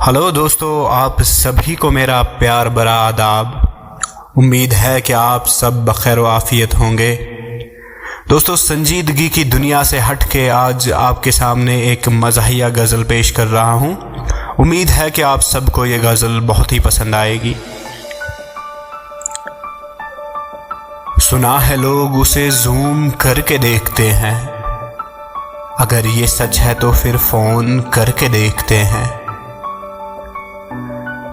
Hello दोस्तों, आप सभी को मेरा प्यार भरा आदाब। उम्मीद है कि आप सब बखैर व आफियत होंगे। दोस्तों, संजीदगी की दुनिया से हट के आज आपके सामने एक मज़ाहिया गज़ल पेश कर रहा हूँ। उम्मीद है कि आप सबको ये गज़ल बहुत ही पसंद आएगी। सुना है लोग उसे जूम करके देखते हैं, अगर ये सच है तो फिर फ़ोन करके देखते हैं।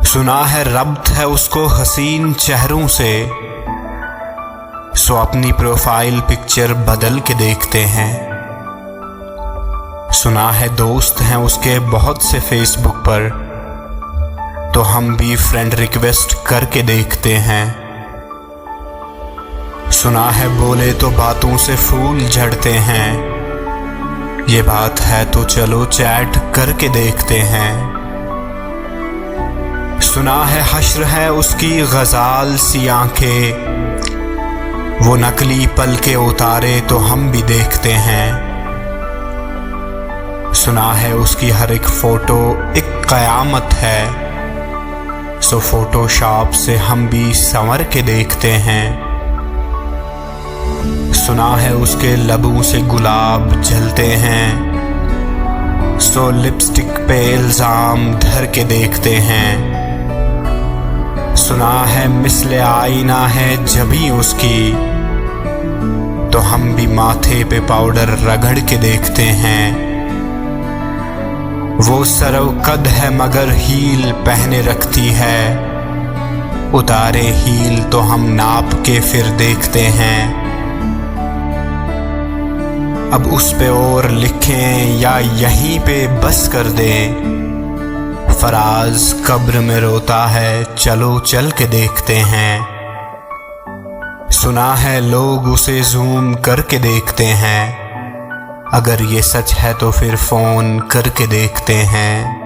सुना है रब्त है उसको हसीन चेहरों से, सो अपनी प्रोफाइल पिक्चर बदल के देखते हैं। सुना है दोस्त हैं उसके बहुत से फेसबुक पर, तो हम भी फ्रेंड रिक्वेस्ट करके देखते हैं। सुना है बोले तो बातों से फूल झड़ते हैं, ये बात है तो चलो चैट करके देखते हैं। सुना है हश्र है उसकी गज़ाल सी आंखें, वो नकली पल के उतारे तो हम भी देखते हैं। सुना है उसकी हर एक फ़ोटो एक क़यामत है, सो फ़ोटोशॉप से हम भी संवर के देखते हैं। सुना है उसके लबों से गुलाब जलते हैं, सो लिपस्टिक पे इल्ज़ाम धर के देखते हैं। सुना है मिसले आईना है जबी उसकी, तो हम भी माथे पे पाउडर रगड़ के देखते हैं। वो सरव कद है मगर हील पहने रखती है, उतारे हील तो हम नाप के फिर देखते हैं। अब उस पे और लिखें या यहीं पे बस कर दें, फराज कब्र में रोता है चलो चल के देखते हैं। सुना है लोग उसे जूम करके देखते हैं, अगर ये सच है तो फिर फ़ोन करके देखते हैं।